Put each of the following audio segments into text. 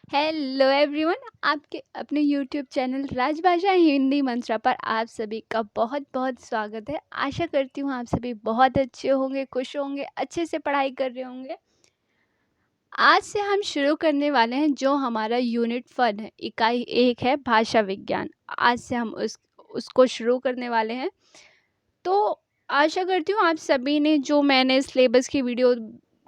Hello everyone, आपके अपने YouTube channel राजभाषा हिंदी मंत्रा पर आप सभी का बहुत बहुत स्वागत है। आशा करती हूँ आप सभी बहुत अच्छे होंगे, खुश होंगे, अच्छे से पढ़ाई कर रहे होंगे। आज से हम शुरू करने वाले हैं जो हमारा यूनिट 1 है, इकाई 1 है भाषा विज्ञान। आज से हम उसको शुरू करने वाले हैं। तो आशा करती हूँ आप सभी ने जो मैंने सिलेबस की वीडियो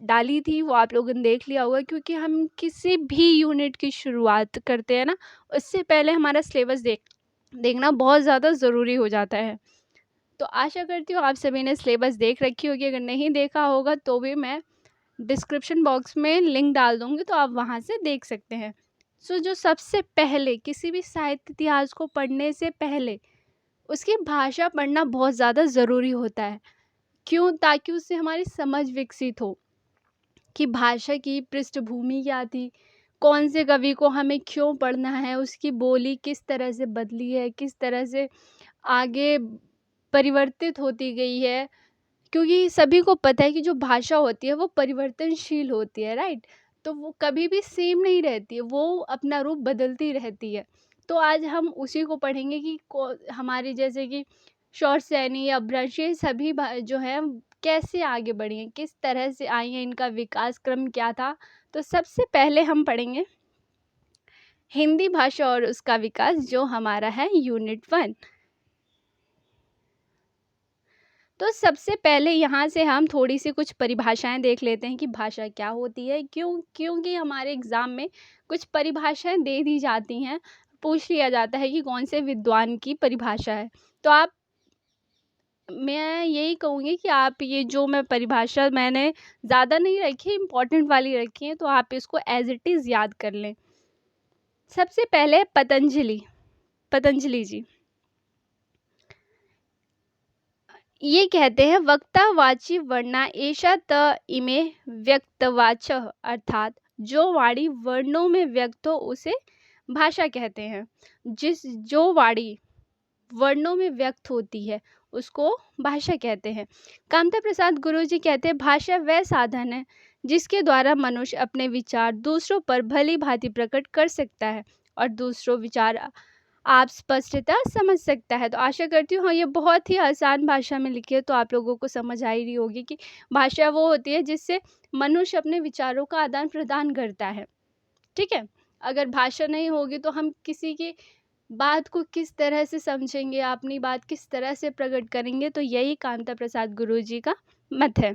डाली थी वो आप लोगों ने देख लिया होगा, क्योंकि हम किसी भी यूनिट की शुरुआत करते हैं ना, उससे पहले हमारा सिलेबस देखना बहुत ज़्यादा ज़रूरी हो जाता है। तो आशा करती हूँ आप सभी ने सिलेबस देख रखी होगी। अगर नहीं देखा होगा तो भी मैं डिस्क्रिप्शन बॉक्स में लिंक डाल दूँगी, तो आप वहाँ से देख सकते हैं। जो सबसे पहले किसी भी साहित्य इतिहास को पढ़ने से पहले उसकी भाषा पढ़ना बहुत ज़्यादा ज़रूरी होता है। क्यों? ताकि उससे हमारी समझ विकसित हो कि भाषा की पृष्ठभूमि क्या थी, कौन से कवि को हमें क्यों पढ़ना है, उसकी बोली किस तरह से बदली है, किस तरह से आगे परिवर्तित होती गई है। क्योंकि सभी को पता है कि जो भाषा होती है वो परिवर्तनशील होती है, राइट? तो वो कभी भी सेम नहीं रहती है, वो अपना रूप बदलती रहती है। तो आज हम उसी को पढ़ेंगे कि हमारी जैसे कि शौर सैनी या अपभ्रंश, ये सभी जो है कैसे आगे बढ़ी हैं, किस तरह से आई हैं, इनका विकास क्रम क्या था। तो सबसे पहले हम पढ़ेंगे हिंदी भाषा और उसका विकास, जो हमारा है यूनिट 1। तो सबसे पहले यहाँ से हम थोड़ी सी कुछ परिभाषाएं देख लेते हैं कि भाषा क्या होती है। क्योंकि हमारे एग्ज़ाम में कुछ परिभाषाएं दे दी जाती हैं, पूछ लिया जाता है कि कौन से विद्वान की परिभाषा है। तो मैं यही कहूँगी कि आप ये जो मैं परिभाषा मैंने ज़्यादा नहीं रखी, इम्पोर्टेंट वाली रखी है, तो आप इसको एज इट इज़ याद कर लें। सबसे पहले पतंजलि जी ये कहते हैं, वक्तावाची वर्णा एषा त इमे व्यक्तवाचः, अर्थात जो वाणी वर्णों में व्यक्त हो उसे भाषा कहते हैं। जो वाणी वर्णों में व्यक्त होती है उसको भाषा कहते हैं। कामता प्रसाद गुरु जी कहते हैं, भाषा वह साधन है जिसके द्वारा मनुष्य अपने विचार दूसरों पर भली भांति प्रकट कर सकता है और दूसरों विचार आप स्पष्टता समझ सकता है। तो आशा करती हूँ हाँ, ये बहुत ही आसान भाषा में लिखी है, तो आप लोगों को समझ आ ही रही होगी कि भाषा वो होती है जिससे मनुष्य अपने विचारों का आदान प्रदान करता है। ठीक है? अगर भाषा नहीं होगी तो हम किसी की बात को किस तरह से समझेंगे, अपनी बात किस तरह से प्रकट करेंगे। तो यही कामता प्रसाद गुरु जी का मत है।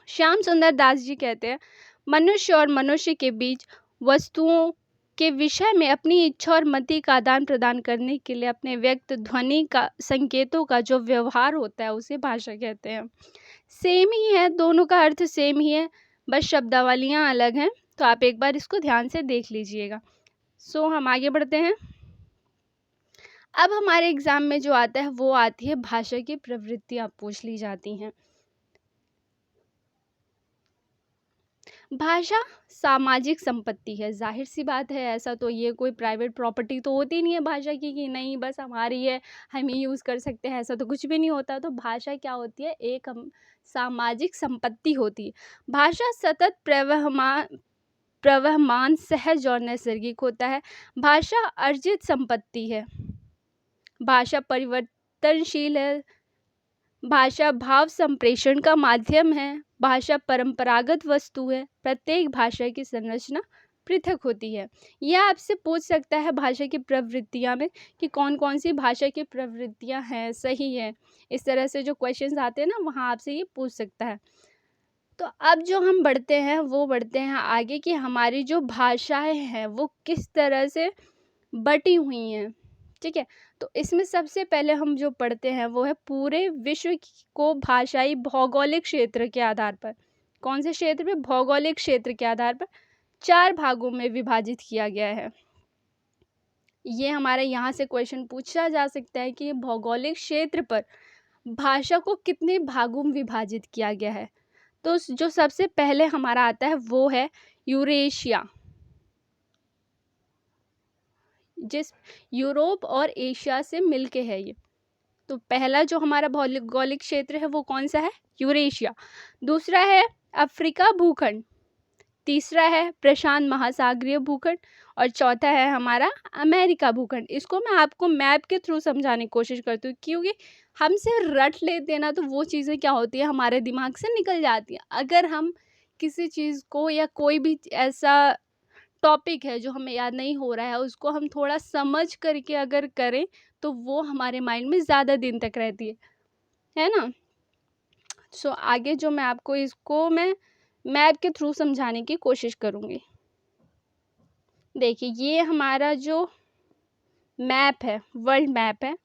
श्याम सुंदर दास जी कहते हैं, मनुष्य और मनुष्य के बीच वस्तुओं के विषय में अपनी इच्छा और मति का आदान प्रदान करने के लिए अपने व्यक्त ध्वनि का संकेतों का जो व्यवहार होता है उसे भाषा कहते हैं। सेम ही है, दोनों का अर्थ सेम ही है, बस शब्दावलियाँ अलग हैं। तो आप एक बार इसको ध्यान से देख लीजिएगा। हम आगे बढ़ते हैं। अब हमारे एग्जाम में जो आता है वो आती है भाषा की प्रवृत्तियाँ पूछ ली जाती हैं। भाषा सामाजिक संपत्ति है, जाहिर सी बात है। ऐसा तो ये कोई प्राइवेट प्रॉपर्टी तो होती नहीं है भाषा की कि नहीं बस हमारी है, हम ही यूज़ कर सकते हैं, ऐसा तो कुछ भी नहीं होता। तो भाषा क्या होती है? एक हम सामाजिक संपत्ति होती है। भाषा सतत प्रवहमान सहज और नैसर्गिक होता है। भाषा अर्जित संपत्ति है। भाषा परिवर्तनशील है। भाषा भाव संप्रेषण का माध्यम है। भाषा परंपरागत वस्तु है। प्रत्येक भाषा की संरचना पृथक होती है। यह आपसे पूछ सकता है भाषा की प्रवृत्तियां में कि कौन कौन सी भाषा की प्रवृत्तियां हैं, सही है। इस तरह से जो क्वेश्चंस आते हैं ना, वहाँ आपसे ये पूछ सकता है। तो अब जो हम बढ़ते हैं आगे कि हमारी जो भाषाएं हैं वो किस तरह से बटी हुई हैं। ठीक है? तो इसमें सबसे पहले हम जो पढ़ते हैं वो है पूरे विश्व को भाषाई भौगोलिक क्षेत्र के आधार पर, कौन से क्षेत्र पे? भौगोलिक क्षेत्र के आधार पर 4 भागों में विभाजित किया गया है। ये हमारे यहाँ से क्वेश्चन पूछा जा सकता है कि भौगोलिक क्षेत्र पर भाषा को कितने भागों में विभाजित किया गया है। तो जो सबसे पहले हमारा आता है वो है यूरेशिया, जिस यूरोप और एशिया से मिलके है ये। तो पहला जो हमारा भौगोलिक क्षेत्र है वो कौन सा है? यूरेशिया। दूसरा है अफ्रीका भूखंड, तीसरा है प्रशांत महासागरीय भूखंड और चौथा है हमारा अमेरिका भूखंड। इसको मैं आपको मैप के थ्रू समझाने की कोशिश करती हूँ, क्योंकि हम सिर्फ रट लेते हैं ना, तो वो चीज़ें क्या होती है, हमारे दिमाग से निकल जाती हैं। अगर हम किसी चीज़ को या कोई भी ऐसा टॉपिक है जो हमें याद नहीं हो रहा है, उसको हम थोड़ा समझ करके अगर करें, तो वो हमारे माइंड में ज़्यादा दिन तक रहती है ना? सो आगे जो मैं आपको इसको मैं मैप के थ्रू समझाने की कोशिश करूँगी। देखिए, ये हमारा जो मैप है, वर्ल्ड मैप है,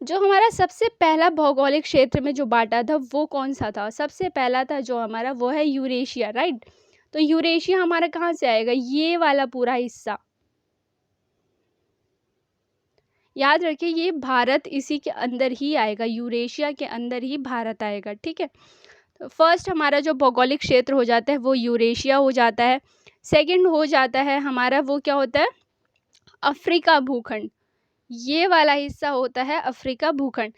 जो हमारा सबसे पहला भौगोलिक क्षेत्र में जो बाँटा था, वो कौन-सा था? सबसे पहला था जो हमारा, वो है यूरेशिया, राइट? तो यूरेशिया हमारा कहाँ से आएगा? ये वाला पूरा हिस्सा। याद रखिए, ये भारत इसी के अंदर ही आएगा, यूरेशिया के अंदर ही भारत आएगा, ठीक है? तो फर्स्ट हमारा जो भौगोलिक क्षेत्र हो जाता है, वो यूरेशिया हो जाता है। सेकंड हो जाता है हमारा, वो क्या होता है? अफ्रीका भूखंड। ये वाला हिस्सा होता है अफ्रीका भूखंड।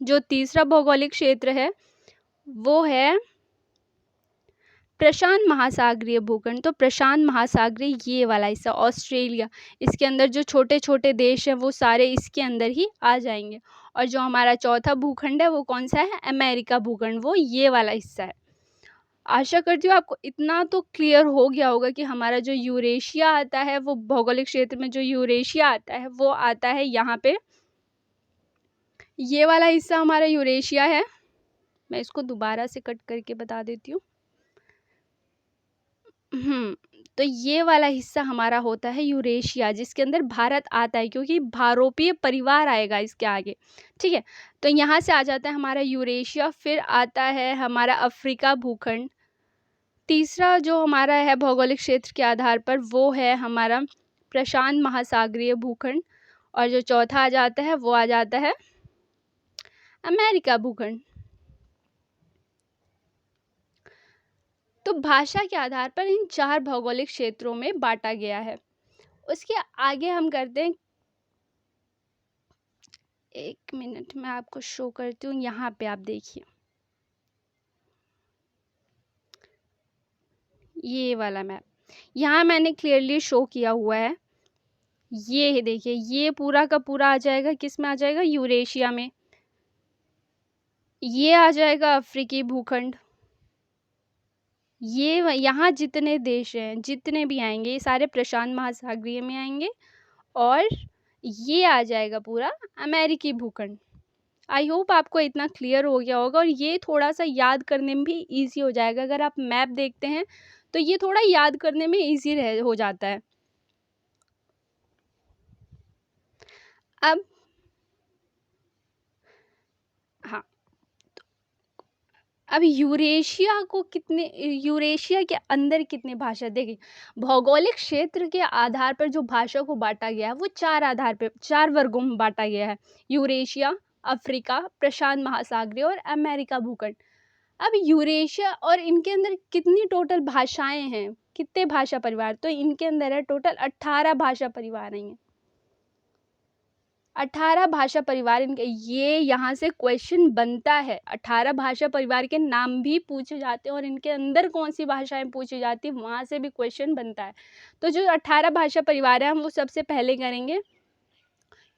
जो तीसरा भौगोलिक क्षेत्र है, वो है प्रशांत महासागरीय भूखंड। तो प्रशांत महासागरीय ये वाला हिस्सा, ऑस्ट्रेलिया, इसके अंदर जो छोटे-छोटे देश हैं, वो सारे इसके अंदर ही आ जाएँगे। और जो हमारा चौथा भूखंड है, वो कौन-सा है? अमेरिका भूखंड, वो ये वाला हिस्सा है। आशा करती हूँ आपको इतना तो क्लियर हो गया होगा कि हमारा जो यूरेशिया आता है, वो भौगोलिक क्षेत्र में जो यूरेशिया आता है, वो आता है यहाँ पे। ये वाला हिस्सा हमारा यूरेशिया है। मैं इसको दोबारा से कट करके बता देती हूँ। तो ये वाला हिस्सा हमारा होता है यूरेशिया, जिसके अंदर भारत आता है, क्योंकि भारोपीय परिवार आएगा इसके आगे, ठीक है? तो यहाँ से आ जाता है हमारा यूरेशिया, फिर आता है हमारा अफ्रीका भूखंड। तीसरा जो हमारा है भौगोलिक क्षेत्र के आधार पर, वो है हमारा प्रशांत महासागरीय भूखंड। और जो चौथा आ जाता है, वो आ जाता है अमेरिका भूखंड। तो भाषा के आधार पर इन 4 भौगोलिक क्षेत्रों में बाँटा गया है। उसके आगे हम करते हैं, 1 मिनट मैं आपको शो करती हूँ, यहाँ पे आप देखिए। ये वाला मैप, यहाँ मैंने क्लियरली शो किया हुआ है। ये है, देखिए, ये पूरा का पूरा आ जाएगा, किस में आ जाएगा? यूरेशिया में। ये आ जाएगा अफ्रीकी भूखंड। ये यहाँ जितने देश हैं, जितने भी आएँगे, ये सारे प्रशांत महासागरीय में आएँगे। और ये आ जाएगा पूरा अमेरिकी भूखंड। आई होप आपको इतना क्लियर हो गया होगा, और ये थोड़ा-सा याद करने में भी ईज़ी हो जाएगा। अगर आप मैप देखते हैं, तो ये थोड़ा याद करने में ईज़ी रह हो जाता है। अब हाँ, अब यूरेशिया के अंदर कितने भाषा, देखिए, भौगोलिक क्षेत्र के आधार पर जो भाषा को बाँटा गया है, वो 4 आधार पे 4 वर्गों में बाँटा गया है। यूरेशिया, अफ्रीका, प्रशांत महासागरीय और अमेरिका भूखंड। अब यूरेशिया और इनके अंदर कितनी टोटल भाषाएँ हैं, कितने भाषा परिवार? तो इनके अंदर है टोटल 18 भाषा परिवार हैं। 18 भाषा परिवार इनके, ये यहाँ से क्वेश्चन बनता है। 18 भाषा परिवार के नाम भी पूछे जाते हैं, और इनके अंदर कौन-सी भाषाएँ पूछी जाती हैं, वहाँ से भी क्वेश्चन बनता है। तो जो 18 भाषा परिवार हैं, हम वो सबसे पहले करेंगे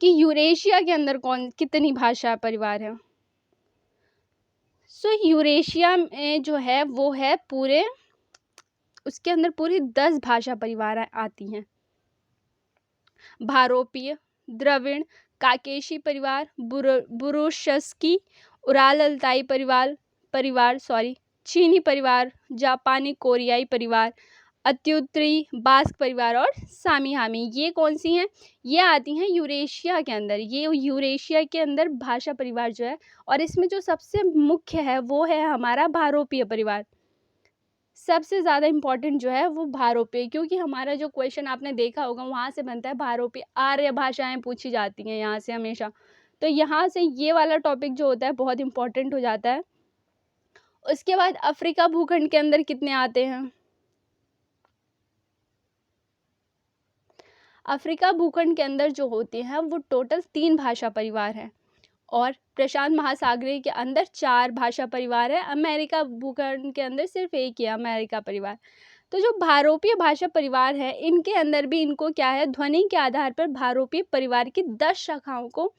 कि यूरेशिया के अंदर कितनी भाषा परिवार हैं। सो यूरेशिया में जो है, वो है पूरे, उसके अंदर पूरी 10 भाषा परिवार आती हैं। भारोपीय, द्रविड़, काकेशी परिवार, बुरुशस्की, उराल अल्ताई परिवार, चीनी परिवार, जापानी कोरियाई परिवार, अत्युत्तरी बास्क परिवार और सामी-हामी। ये कौन-सी हैं? ये आती हैं यूरेशिया के अंदर। ये यूरेशिया के अंदर भाषा परिवार जो है, और इसमें जो सबसे मुख्य है, वो है हमारा भारोपीय परिवार। सबसे ज़्यादा इम्पोर्टेंट जो है, वो भारोपीय, क्योंकि हमारा जो क्वेश्चन आपने देखा होगा, वहाँ से बनता है भारोपीय। आर्य भाषाएँ पूछी जाती हैं यहाँ से हमेशा। तो यहाँ से ये वाला टॉपिक जो होता है, बहुत इम्पोर्टेंट हो जाता है। उसके बाद अफ्रीका भूखंड के अंदर कितने आते हैं? अफ्रीका भूखंड के अंदर जो होते हैं, वो टोटल 3 भाषा परिवार हैं। और प्रशांत महासागरीय के अंदर 4 भाषा परिवार है। अमेरिका भूखंड के अंदर सिर्फ एक ही है, अमेरिका परिवार। तो जो भारोपीय भाषा परिवार है, इनके अंदर भी इनको क्या है, ध्वनि के आधार पर भारोपीय परिवार की 10 शाखाओं को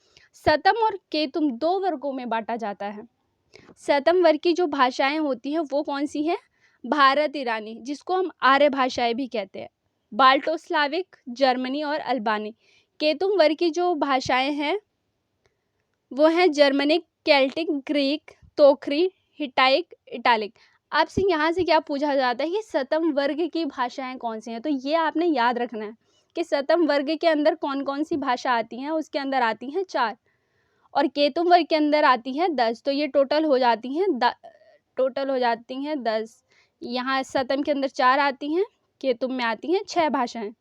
सतम और केतुम 2 वर्गों में बांटा जाता है। सतम वर्ग की जो भाषाएं होती हैं वो कौन सी हैं? भारत ईरानी, जिसको हम आर्य भाषाएं भी कहते हैं, बाल्टोस्लाविक, जर्मनी और अल्बानी। केतुम वर्ग की जो भाषाएं हैं वो हैं जर्मनिक, केल्टिक, ग्रीक, तोखरी, हिटाइक, इटालिक। आपसे यहाँ से क्या पूछा जाता है कि सतम वर्ग की भाषाएं कौन सी हैं, तो ये आपने याद रखना है कि सतम वर्ग के अंदर कौन कौन सी भाषा आती हैं। उसके अंदर आती हैं 4 और केतुम वर्ग के अंदर आती हैं 10। तो ये टोटल हो जाती हैं 10। यहाँ सतम के अंदर 4 आती हैं, केतुम में आती हैं 6 भाषाएं।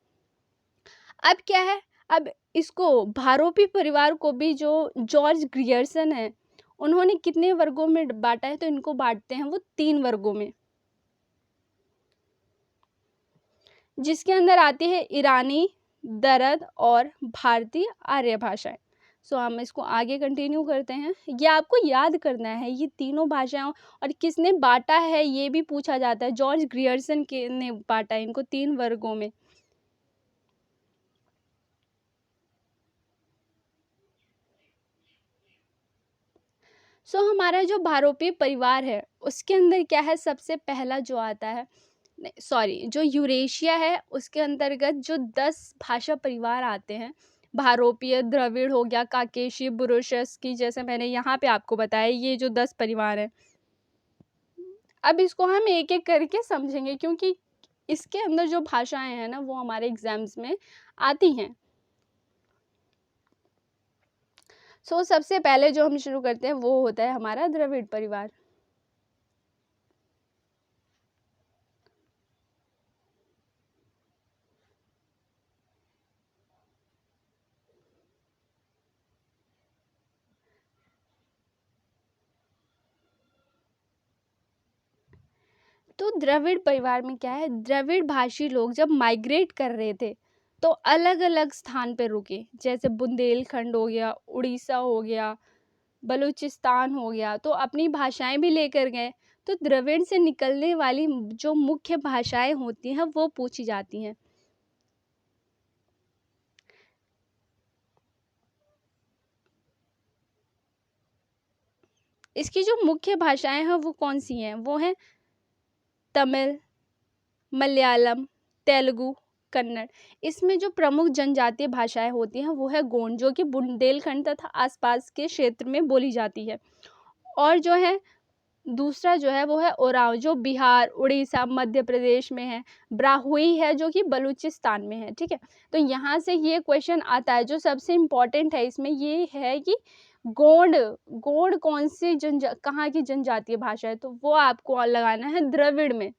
अब क्या है, अब इसको भारोपी परिवार को भी जो जॉर्ज ग्रियर्सन है उन्होंने कितने वर्गों में बांटा है, तो इनको बांटते हैं वो 3 वर्गों में, जिसके अंदर आती है ईरानी, दरद और भारतीय आर्य भाषाएं। सो हम इसको आगे कंटिन्यू करते हैं। ये आपको याद करना है, ये तीनों भाषाएं और किसने बांटा है ये भी पूछा जाता है। जॉर्ज ग्रियर्सन के ने बांटा है इनको 3 वर्गों में। हमारा जो भारोपीय परिवार है उसके अंदर क्या है, सबसे पहला जो आता है, सॉरी, जो यूरेशिया है उसके अंतर्गत जो 10 भाषा परिवार आते हैं, भारोपीय, द्रविड़ हो गया, काकेशी, बुरुशस्की, जैसे मैंने यहाँ पे आपको बताया, ये जो 10 परिवार हैं। अब इसको हम एक एक करके समझेंगे क्योंकि इसके अंदर जो भाषाएं हैं ना वो हमारे एग्जाम्स में आती हैं। सबसे पहले जो हम शुरू करते हैं वो होता है हमारा द्रविड़ परिवार। तो द्रविड़ परिवार में क्या है, द्रविड़ भाषी लोग जब माइग्रेट कर रहे थे तो अलग अलग स्थान पे रुके, जैसे बुंदेलखंड हो गया, उड़ीसा हो गया, बलूचिस्तान हो गया, तो अपनी भाषाएं भी लेकर गए। तो द्रविड़ से निकलने वाली जो मुख्य भाषाएं होती हैं वो पूछी जाती हैं। इसकी जो मुख्य भाषाएं हैं वो कौन सी हैं, वो हैं तमिल, मलयालम, तेलुगु, कन्नड़। इसमें जो प्रमुख जनजातीय भाषाएं होती हैं वो है गोंड, जो कि बुंदेलखंड तथा आसपास के क्षेत्र में बोली जाती है। और जो है दूसरा जो है वो है ओराव, जो बिहार, उड़ीसा, मध्य प्रदेश में है। ब्राहुई है जो कि बलूचिस्तान में है। ठीक है, तो यहाँ से ये क्वेश्चन आता है, जो सबसे इम्पोर्टेंट है इसमें ये है कि गोंड, गोंड कौन सी कहाँ की जनजातीय भाषा है, तो वो आपको लगाना है द्रविड़ में।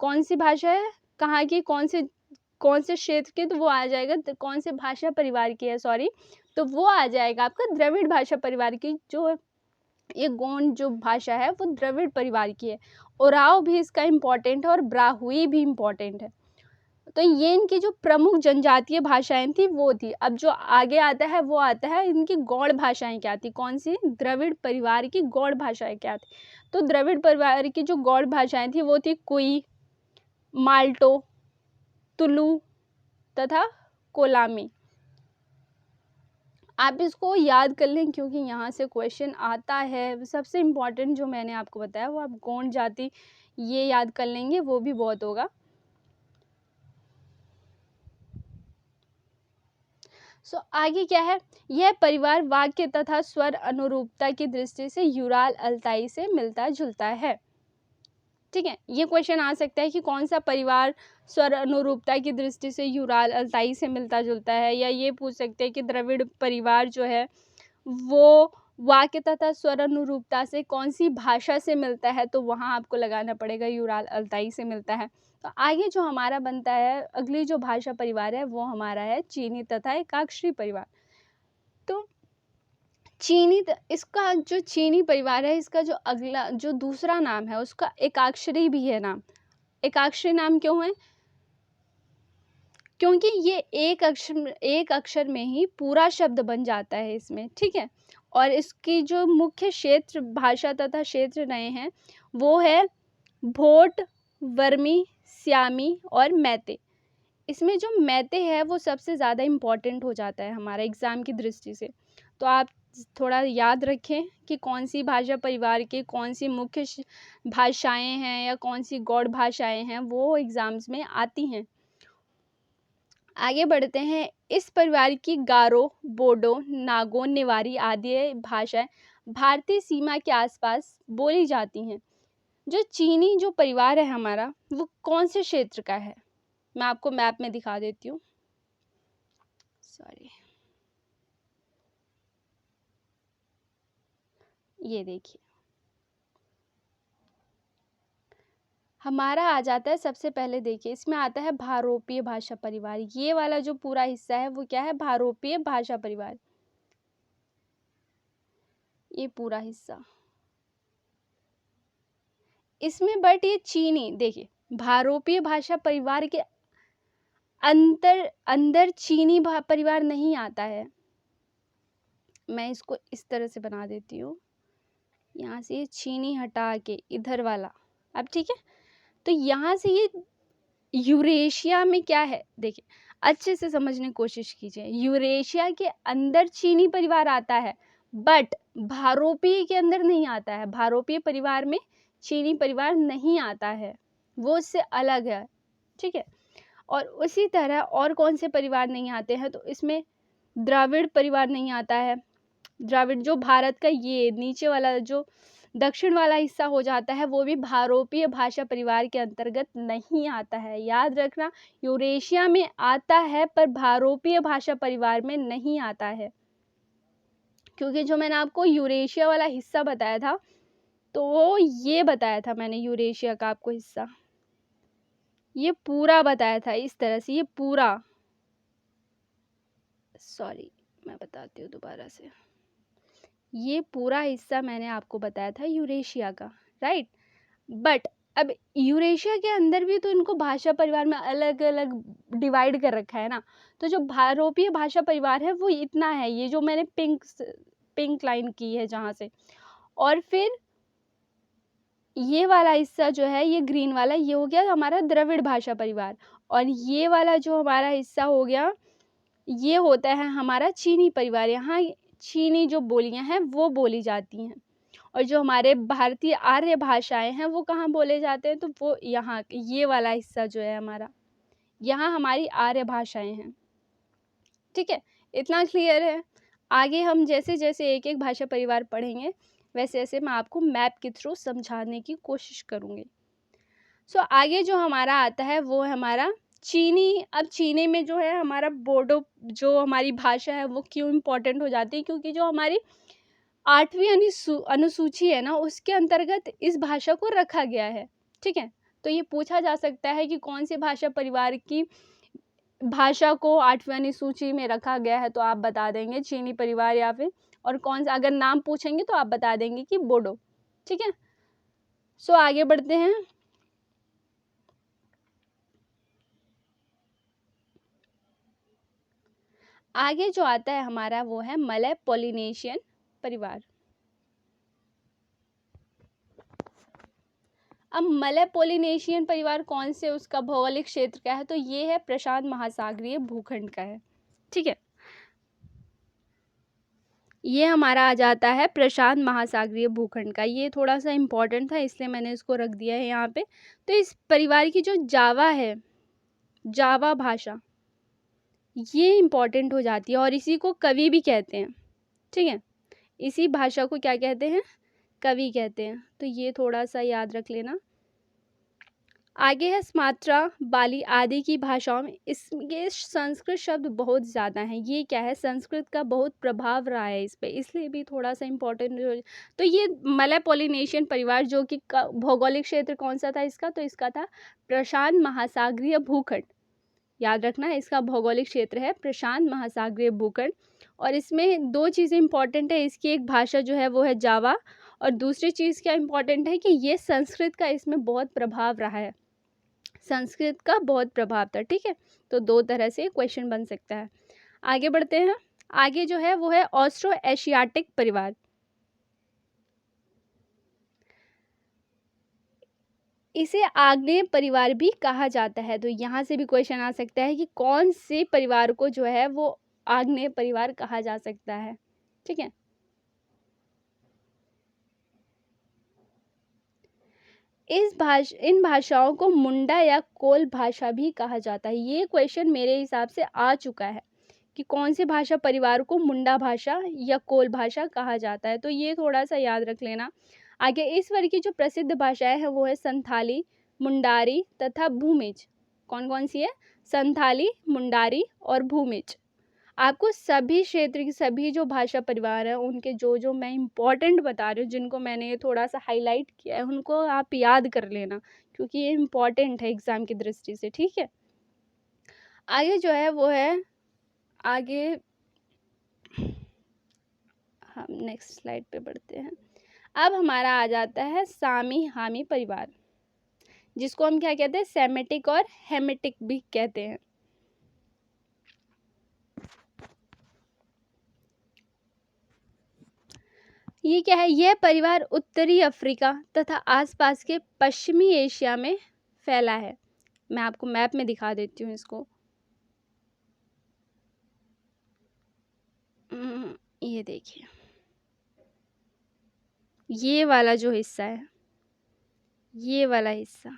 कौन सी भाषा है, कहाँ की, कौन से क्षेत्र की, तो वो आ जाएगा कौन से भाषा परिवार की है, सॉरी, तो वो आ जाएगा आपका द्रविड़ भाषा परिवार की। जो ये गोंड जो भाषा है वो द्रविड़ परिवार की है। ओराव भी इसका इम्पोर्टेंट है और ब्राहुई भी इम्पोर्टेंट है। तो ये इनकी जो प्रमुख जनजातीय भाषाएं थी वो थी। अब जो आगे आता है वो आता है इनकी गौड़ भाषाएं क्या थी, कौन सी, द्रविड़ परिवार की गौड़ भाषाएं क्या थी। तो द्रविड़ परिवार की जो गौड़ भाषाएं थी वो थी कुई, माल्टो, तुलु तथा कोलामी। आप इसको याद कर लें क्योंकि यहाँ से क्वेश्चन आता है। सबसे इम्पोर्टेंट जो मैंने आपको बताया वो आप गोंड जाति ये याद कर लेंगे, वो भी बहुत होगा। आगे क्या है, यह परिवार वाक्य तथा स्वर अनुरूपता की दृष्टि से यूराल अल्ताई से मिलता जुलता है। ठीक है, ये क्वेश्चन आ सकता है कि कौन सा परिवार स्वर अनुरूपता की दृष्टि से यूराल अल्ताई से मिलता जुलता है, या ये पूछ सकते हैं कि द्रविड़ परिवार जो है वो वाक्य तथा स्वर अनुरूपता से कौन सी भाषा से मिलता है, तो वहाँ आपको लगाना पड़ेगा यूराल अल्ताई से मिलता है। तो आगे जो हमारा बनता है, अगली जो भाषा परिवार है वो हमारा है चीनी तथा एकाक्षरी परिवार। तो इसका जो चीनी परिवार है, इसका जो अगला जो दूसरा नाम है उसका एकाक्षरी भी है नाम। एकाक्षरी नाम क्यों है, क्योंकि ये एक अक्षर में ही पूरा शब्द बन जाता है इसमें। ठीक है, और इसकी जो मुख्य क्षेत्र भाषा तथा क्षेत्र रहे हैं वो है भोट, वर्मी, स्यामी और मैते। इसमें जो मैते है वो सबसे ज़्यादा इम्पॉर्टेंट हो जाता है हमारा एग्ज़ाम की दृष्टि से। तो आप थोड़ा याद रखें कि कौन सी भाषा परिवार के कौन सी मुख्य भाषाएं हैं या कौन सी गौड़ भाषाएं हैं वो एग्ज़ाम्स में आती हैं। आगे बढ़ते हैं। इस परिवार की गारो, बोडो, नागो, नेवारी आदि भाषाएं भारतीय सीमा के आसपास बोली जाती हैं। जो चीनी जो परिवार है हमारा वो कौन से क्षेत्र का है, मैं आपको मैप में दिखा देती हूँ। सॉरी, ये देखिए हमारा आ जाता है। सबसे पहले देखिए इसमें आता है भारोपीय भाषा परिवार। ये वाला जो पूरा हिस्सा है वो क्या है, भारोपीय भाषा परिवार। ये पूरा हिस्सा इसमें, बट ये चीनी, देखिए भारोपीय भाषा परिवार के अंदर चीनी परिवार नहीं आता है। मैं इसको इस तरह से बना देती हूँ, यहाँ से ये चीनी हटा के इधर वाला। अब ठीक है, तो यहाँ से ये यूरेशिया में क्या है, देखिए अच्छे से समझने की कोशिश कीजिए। यूरेशिया के अंदर चीनी परिवार आता है बट भारोपीय के अंदर नहीं आता है। भारोपीय परिवार में चीनी परिवार नहीं आता है, वो इससे अलग है। ठीक है, और उसी तरह और कौन से परिवार नहीं आते हैं, तो इसमें द्रविड़ परिवार नहीं आता है। द्रविड़ जो भारत का ये नीचे वाला जो दक्षिण वाला हिस्सा हो जाता है वो भी भारोपीय भाषा परिवार के अंतर्गत नहीं आता है। याद रखना, यूरेशिया में आता है पर भारोपीय भाषा परिवार में नहीं आता है, क्योंकि जो मैंने आपको यूरेशिया वाला हिस्सा बताया था तो वो ये बताया था मैंने, यूरेशिया का आपको हिस्सा ये पूरा बताया था इस तरह से। ये पूरा, सॉरी मैं बताती हूँ दोबारा से, ये पूरा हिस्सा मैंने आपको बताया था यूरेशिया का, राइट। बट अब यूरेशिया के अंदर भी तो इनको भाषा परिवार में अलग अलग डिवाइड कर रखा है ना। तो जो भारोपीय भाषा परिवार है वो इतना है, ये जो मैंने पिंक लाइन की है जहाँ से, और फिर ये वाला हिस्सा जो है ये ग्रीन वाला, ये हो गया हमारा द्रविड़ भाषा परिवार। और ये वाला जो हमारा हिस्सा हो गया ये होता है हमारा चीनी परिवार। यहाँ चीनी जो बोलियां हैं वो बोली जाती हैं। और जो हमारे भारतीय आर्य भाषाएं हैं वो कहाँ बोले जाते हैं, तो वो यहाँ ये वाला हिस्सा जो है हमारा, यहाँ हमारी आर्य भाषाएं हैं। ठीक है, इतना क्लियर है। आगे हम जैसे जैसे एक एक भाषा परिवार पढ़ेंगे वैसे वैसे मैं आपको मैप के थ्रू समझाने की कोशिश करूँगी। सो आगे जो हमारा आता है वो है हमारा चीनी। अब चीनी में जो है हमारा बोडो जो हमारी भाषा है वो क्यों इम्पोर्टेंट हो जाती है, क्योंकि जो हमारी 8वीं अनुसूची है ना उसके अंतर्गत इस भाषा को रखा गया है। ठीक है, तो ये पूछा जा सकता है कि कौन से भाषा परिवार की भाषा को 8वीं अनुसूची में रखा गया है, तो आप बता देंगे चीनी परिवार, या फिर और कौन सा अगर नाम पूछेंगे तो आप बता देंगे कि बोडो। ठीक है, सो आगे बढ़ते हैं। आगे जो आता है हमारा वो है मलय पॉलिनेशियन परिवार। अब मलय पॉलिनेशियन परिवार कौन से उसका भौगोलिक क्षेत्र का है, तो ये है प्रशांत महासागरीय भूखंड का है। ठीक है, ये हमारा आ जाता है प्रशांत महासागरीय भूखंड का। ये थोड़ा सा इम्पोर्टेंट था इसलिए मैंने इसको रख दिया है यहाँ पे। तो इस परिवार की जो जावा है, जावा भाषा, ये इम्पोर्टेंट हो जाती है और इसी को कवि भी कहते हैं। ठीक है, इसी भाषा को क्या कहते हैं, कवि कहते हैं। तो ये थोड़ा सा याद रख लेना। आगे है सुमात्रा, बाली आदि की भाषाओं में इसके संस्कृत शब्द बहुत ज़्यादा हैं। ये क्या है, संस्कृत का बहुत प्रभाव रहा है इस पे, इसलिए भी थोड़ा सा इम्पोर्टेंट। तो ये मलय पॉलिनेशियन परिवार जो कि भौगोलिक क्षेत्र कौन सा था इसका, तो इसका था प्रशांत महासागरीय भूखंड। याद रखना इसका भौगोलिक क्षेत्र है प्रशांत महासागरीय भूखंड। और इसमें दो चीज़ें इंपॉर्टेंट है, इसकी एक भाषा जो है वो है जावा, और दूसरी चीज़ क्या इंपॉर्टेंट है कि ये संस्कृत का इसमें बहुत प्रभाव रहा है, संस्कृत का बहुत प्रभाव था। ठीक है, तो दो तरह से क्वेश्चन बन सकता है। आगे बढ़ते हैं। आगे जो है वो है ऑस्ट्रो एशियाटिक परिवार। इसे आग्नेय परिवार भी कहा जाता है। तो यहाँ से भी क्वेश्चन आ सकता है कि कौन से परिवार को जो है वो आग्नेय परिवार कहा जा सकता है। ठीक है, इन भाषाओं को मुंडा या कोल भाषा भी कहा जाता है। ये क्वेश्चन मेरे हिसाब से आ चुका है कि कौन सी भाषा परिवार को मुंडा भाषा या कोल भाषा कहा जाता है, तो ये थोड़ा सा याद रख लेना। आगे इस वर्ग की जो प्रसिद्ध भाषाएं हैं वो है संथाली, मुंडारी तथा भूमिज। कौन कौन सी है? संथाली, मुंडारी और भूमिज। आपको सभी क्षेत्र की सभी जो भाषा परिवार है उनके जो जो मैं इम्पोर्टेंट बता रही हूँ, जिनको मैंने ये थोड़ा सा हाईलाइट किया है, उनको आप याद कर लेना, क्योंकि ये इम्पोर्टेंट है एग्जाम की दृष्टि से। ठीक है, आगे जो है वो है, आगे हम नेक्स्ट स्लाइड पे बढ़ते हैं। अब हमारा आ जाता है सामी हामी परिवार, जिसको हम क्या कहते हैं? सेमेटिक और हेमेटिक भी कहते हैं। ये क्या है? यह परिवार उत्तरी अफ्रीका तथा आसपास के पश्चिमी एशिया में फैला है। मैं आपको मैप में दिखा देती हूँ इसको। ये देखिए, ये वाला जो हिस्सा है, ये वाला हिस्सा,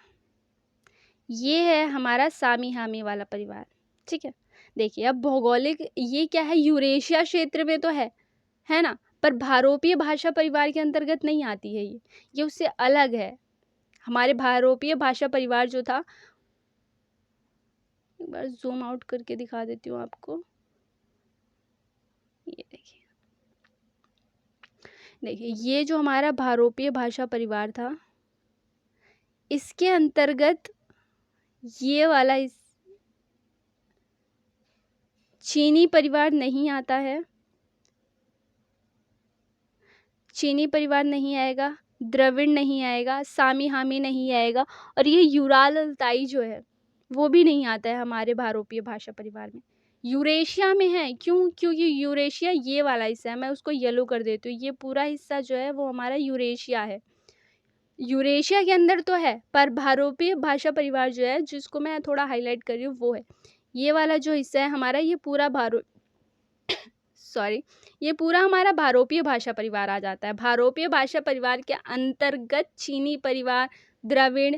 ये है हमारा सामी हामी वाला परिवार। ठीक है, देखिए अब भौगोलिक ये क्या है? यूरेशिया क्षेत्र में तो है ना, पर भारोपीय भाषा परिवार के अंतर्गत नहीं आती है। ये उससे अलग है। हमारे भारोपीय भाषा परिवार जो था, एक बार जूम आउट करके दिखा देती हूँ आपको। ये देखिए, ये जो हमारा भारोपीय भाषा परिवार था, इसके अंतर्गत ये वाला इस चीनी परिवार नहीं आता है। चीनी परिवार नहीं आएगा, द्रविड़ नहीं आएगा, सामी हामी नहीं आएगा, और ये यूराल अल्ताई जो है वो भी नहीं आता है हमारे भारोपीय भाषा परिवार में। यूरेशिया में है। क्यों? क्योंकि यूरेशिया ये वाला हिस्सा है, मैं उसको येलो कर देती हूँ। ये पूरा हिस्सा जो है वो हमारा यूरेशिया है। यूरेशिया के अंदर तो है, पर भारोपीय भाषा परिवार जो है, जिसको मैं थोड़ा हाईलाइट कर रही हूँ, वो है ये वाला जो हिस्सा है हमारा, ये पूरा ये पूरा हमारा भारोपीय भाषा परिवार आ जाता है। भारोपीय भाषा परिवार के अंतर्गत चीनी परिवार, द्रविड़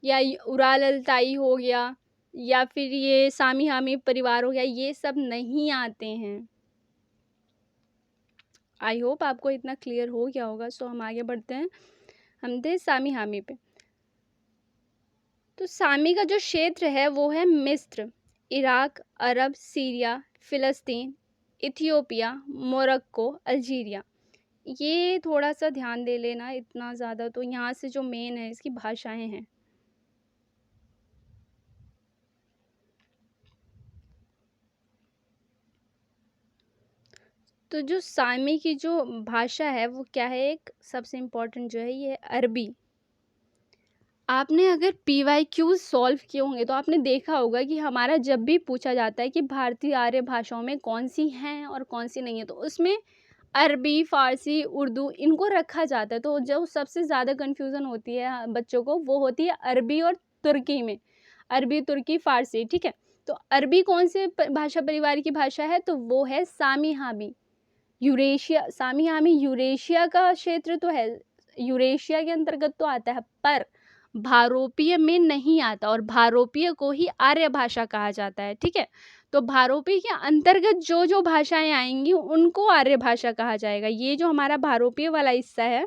या उराल अल्ताई हो गया, या फिर ये सामी हामी परिवार हो गया, ये सब नहीं आते हैं। आई होप आपको इतना क्लियर हो गया होगा। सो हम आगे बढ़ते हैं, हम थे सामी हामी पे। तो सामी का जो क्षेत्र है वो है मिस्र, इराक, अरब, सीरिया, फिलिस्तीन, इथियोपिया, मोरक्को, अल्जीरिया। ये थोड़ा सा ध्यान दे लेना, इतना ज़्यादा तो यहाँ से जो मेन है इसकी भाषाएं हैं। तो जो सामी की जो भाषा है वो क्या है? एक सबसे इम्पोर्टेंट जो है ये अरबी। आपने अगर PYQ सॉल्व किए होंगे तो आपने देखा होगा कि हमारा जब भी पूछा जाता है कि भारतीय आर्य भाषाओं में कौन सी हैं और कौन सी नहीं है, तो उसमें अरबी, फ़ारसी, उर्दू इनको रखा जाता है। तो जो सबसे ज़्यादा कन्फ्यूज़न होती है बच्चों को, वो होती है अरबी और तुर्की में। अरबी, तुर्की, फ़ारसी। ठीक है, तो अरबी कौन से भाषा परिवार की भाषा है? तो वो है सामी हामी। यूरेशिया, सामी हामी यूरेशिया का क्षेत्र तो है, यूरेशिया के अंतर्गत तो आता है, पर भारोपीय में नहीं आता, और भारोपीय को ही आर्य भाषा कहा जाता है। ठीक है, तो भारोपीय के अंतर्गत जो जो भाषाएं आएंगी उनको आर्य भाषा कहा जाएगा। ये जो हमारा भारोपीय वाला हिस्सा है,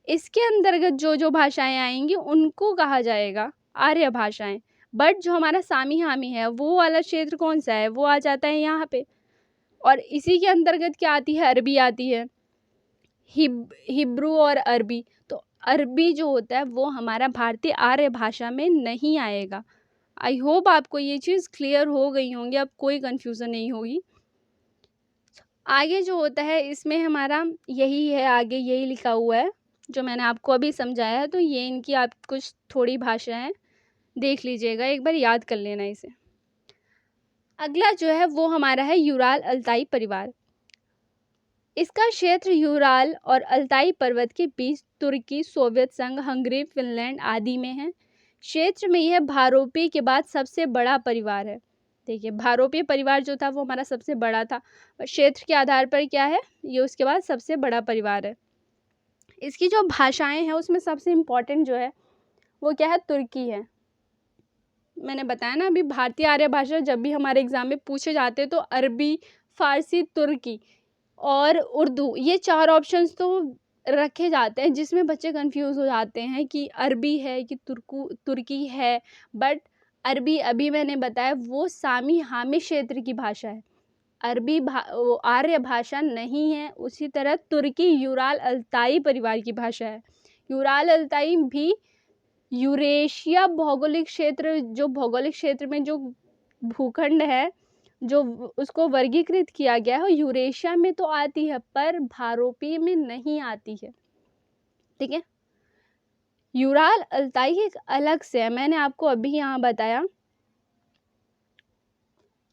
इसके अंतर्गत जो जो भाषाएं आएंगी उनको कहा जाएगा आर्य भाषाएं। बट जो हमारा सामी हामी है, वो वाला क्षेत्र कौन सा है? वो आ जाता है यहाँ पे, और इसी के अंतर्गत क्या आती है? अरबी आती है, हिब्रू और अरबी। तो अरबी जो होता है वो हमारा भारतीय आर्य भाषा में नहीं आएगा। आई होप आपको ये चीज़ क्लियर हो गई होंगी, अब कोई कन्फ्यूज़न नहीं होगी। आगे जो होता है इसमें हमारा यही है, आगे यही लिखा हुआ है जो मैंने आपको अभी समझाया है। तो ये इनकी आप कुछ थोड़ी भाषाएं देख लीजिएगा, एक बार याद कर लेना इसे। अगला जो है वो हमारा है यूराल अल्ताई परिवार। इसका क्षेत्र यूराल और अल्ताई पर्वत के बीच तुर्की, सोवियत संघ, हंगरी, फिनलैंड आदि में है। क्षेत्र में यह भारोपी के बाद सबसे बड़ा परिवार है। देखिए, भारोपीय परिवार जो था वो हमारा सबसे बड़ा था, और क्षेत्र के आधार पर क्या है, ये उसके बाद सबसे बड़ा परिवार है। इसकी जो भाषाएं हैं उसमें सबसे इम्पोर्टेंट जो है वो क्या है, तुर्की है। मैंने बताया ना अभी, भारतीय आर्य भाषा जब भी हमारे एग्जाम में पूछे जाते हैं तो अरबी, फारसी, तुर्की और उर्दू, ये 4 ऑप्शंस तो रखे जाते हैं, जिसमें बच्चे कंफ्यूज हो जाते हैं कि अरबी है कि तुर्की है। बट अरबी, अभी मैंने बताया, वो सामी हामी क्षेत्र की भाषा है। अरबी वो आर्य भाषा नहीं है। उसी तरह तुर्की यूराल अल्ताई परिवार की भाषा है। यूराल अल्ताई भी यूरेशिया भौगोलिक क्षेत्र, जो भौगोलिक क्षेत्र में जो भूखंड है, जो उसको वर्गीकृत किया गया है, यूरेशिया में तो आती है पर भारोपीय में नहीं आती है। ठीक है, यूराल अल्ताई एक अलग से है। मैंने आपको अभी यहाँ बताया,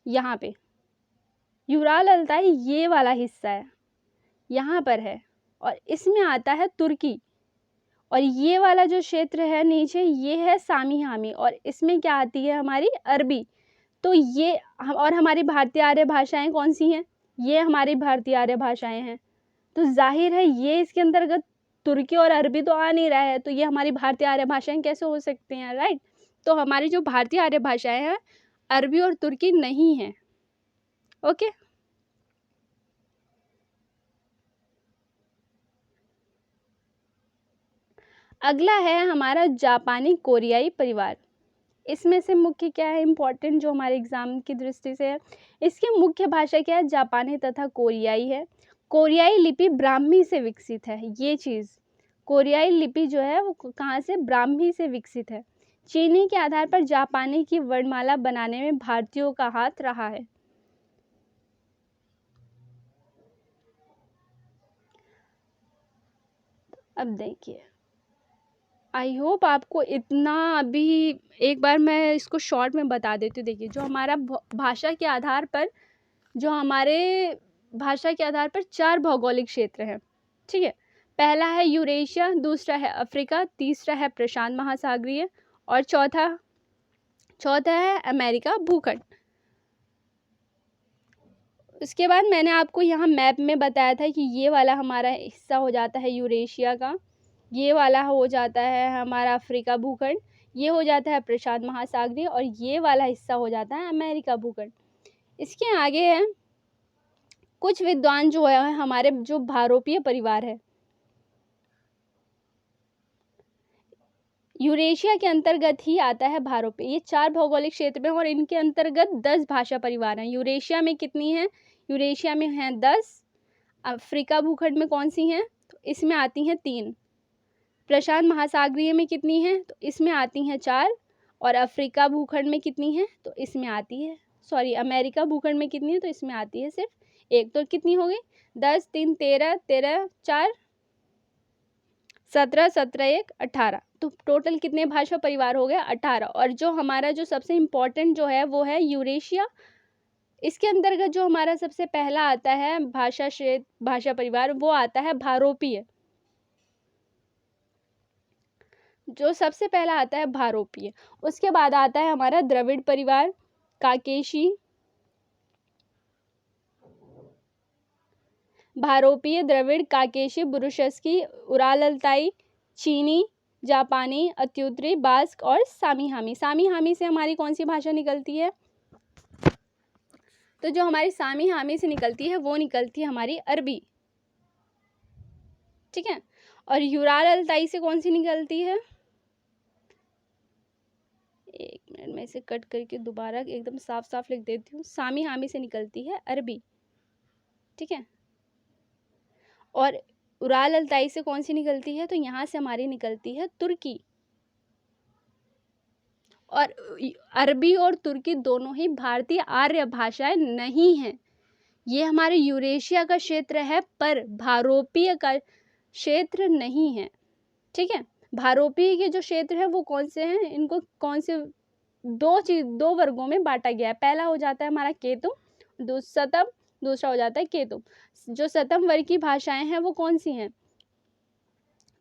यहाँ पे यूराल अल्ताई ये वाला हिस्सा है, यहाँ पर है, और इसमें आता है तुर्की। और ये वाला जो क्षेत्र है नीचे, ये है सामी हामी, और इसमें क्या आती है, हमारी अरबी। तो ये और हमारी भारतीय आर्य भाषाएं कौन सी हैं, ये हमारी भारतीय आर्य भाषाएं हैं। तो जाहिर है ये इसके अंतर्गत तुर्की और अरबी तो आ नहीं रहा है, तो ये हमारी भारतीय आर्य भाषाएं कैसे हो सकती हैं, राइट। तो हमारी जो भारतीय आर्य भाषाएं हैं, अरबी और तुर्की नहीं है। ओके, अगला है हमारा जापानी कोरियाई परिवार। इसमें से मुख्य क्या है, इम्पोर्टेंट जो हमारे एग्जाम की दृष्टि से है, इसकी मुख्य भाषा क्या है, जापानी तथा कोरियाई है। कोरियाई लिपि ब्राह्मी से विकसित है। ये चीज़, कोरियाई लिपि जो है वो कहाँ से, ब्राह्मी से विकसित है। चीनी के आधार पर जापानी की वर्णमाला बनाने में भारतीयों का हाथ रहा है। अब देखिए, आई होप आपको इतना, अभी एक बार मैं इसको शॉर्ट में बता देती हूँ। देखिए, जो हमारा भाषा के आधार पर, जो हमारे भाषा के आधार पर 4 भौगोलिक क्षेत्र हैं। ठीक है, पहला है यूरेशिया, दूसरा है अफ्रीका, तीसरा है प्रशांत महासागरीय, और चौथा है अमेरिका भूखंड। उसके बाद मैंने आपको यहाँ मैप में बताया था कि ये वाला हमारा हिस्सा हो जाता है यूरेशिया का, ये वाला हो जाता है हमारा अफ्रीका भूखंड, ये हो जाता है प्रशांत महासागरीय, और ये वाला हिस्सा हो जाता है अमेरिका भूखंड। इसके आगे है कुछ विद्वान जो है हमारे, जो भारोपीय परिवार है, यूरेशिया के अंतर्गत ही आता है भारोपीय। ये 4 भौगोलिक क्षेत्र में, और इनके अंतर्गत 10 भाषा परिवार हैं। यूरेशिया में कितनी है, यूरेशिया में हैं 10। अफ्रीका भूखंड में कौन सी हैं, तो इसमें आती हैं 3। प्रशांत महासागरीय में कितनी हैं, तो इसमें आती हैं 4। और अफ्रीका भूखंड में कितनी है, तो इसमें आती है, सॉरी, अमेरिका भूखंड में कितनी है, तो इसमें आती है सिर्फ 1। तो कितनी हो गई, 10, 3, 13, 13, 4, 17, 17, 1, 18। तो टोटल कितने भाषा परिवार हो गए, 18। और जो हमारा जो सबसे इम्पोर्टेंट जो है वो है यूरेशिया। इसके अंतर्गत जो हमारा सबसे पहला आता है भाषा क्षेत्र, भाषा परिवार, वो आता है भारोपीय। जो सबसे पहला आता है भारोपीय। उसके बाद आता है हमारा द्रविड़ परिवार, काकेशी, भारोपीय, द्रविड़, काकेशी, बुरुशस्की, उराल अल्ताई, चीनी, जापानी, अत्युत्तरी, बास्क और सामी हामी। सामी हामी से हमारी कौन सी भाषा निकलती है, तो जो हमारी सामी हामी से निकलती है वो निकलती है हमारी अरबी। ठीक है, और यूराल अल्ताई से कौन सी निकलती है, एक मिनट में इसे कट करके दोबारा एकदम साफ साफ लिख देती हूँ। सामी हामी से निकलती है अरबी। ठीक है, और उराल अल्ताई से कौन सी निकलती है, तो यहाँ से हमारी निकलती है तुर्की। और अरबी और तुर्की दोनों ही भारतीय आर्य भाषाएं नहीं हैं। ये हमारे यूरेशिया का क्षेत्र है पर भारोपीय का क्षेत्र नहीं है। ठीक है, भारोपीय के जो क्षेत्र है वो कौन से हैं, इनको कौन से दो वर्गों में बांटा गया है। पहला हो जाता है हमारा केतुम, सतम, दूसरा हो जाता है केतुम। जो सतम वर्ग की भाषाएं हैं वो कौन सी हैं?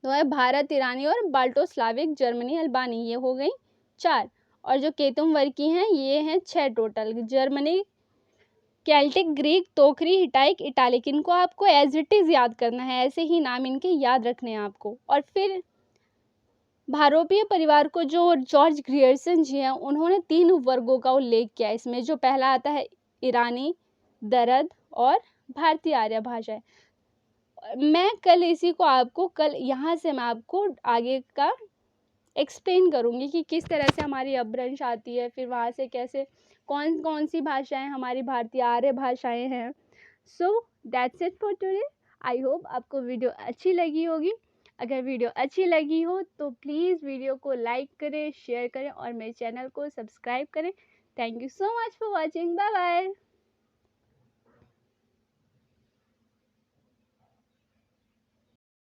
तो है भारत, ईरानी और बाल्टो स्लाविक, जर्मनी, अल्बानी, ये हो गई 4। और जो केतुम वर्ग की हैं ये हैं 6 टोटल, जर्मनी, केल्टिक, ग्रीक, तोखरी, हिटाइक, इटालिक। इनको आपको एज इट इज याद करना है, ऐसे ही नाम इनके याद रखने हैं आपको। और फिर भारोपीय परिवार को जो जॉर्ज ग्रियर्सन जी हैं उन्होंने 3 वर्गों का उल्लेख किया है इसमें। जो पहला आता है ईरानी, दरद और भारतीय आर्य भाषा है। मैं कल इसी को आपको कल यहाँ से मैं आपको आगे का एक्सप्लेन करूँगी कि किस तरह से हमारी अपभ्रंश आती है, फिर वहाँ से कैसे कौन कौन सी भाषाएं हमारी भारतीय आर्य भाषाएं हैं। So that's it for today. I hope आपको वीडियो अच्छी लगी होगी। अगर वीडियो अच्छी लगी हो तो प्लीज़ वीडियो को लाइक करें, शेयर करें और मेरे चैनल को सब्सक्राइब करें। Thank you so much for watching. Bye bye.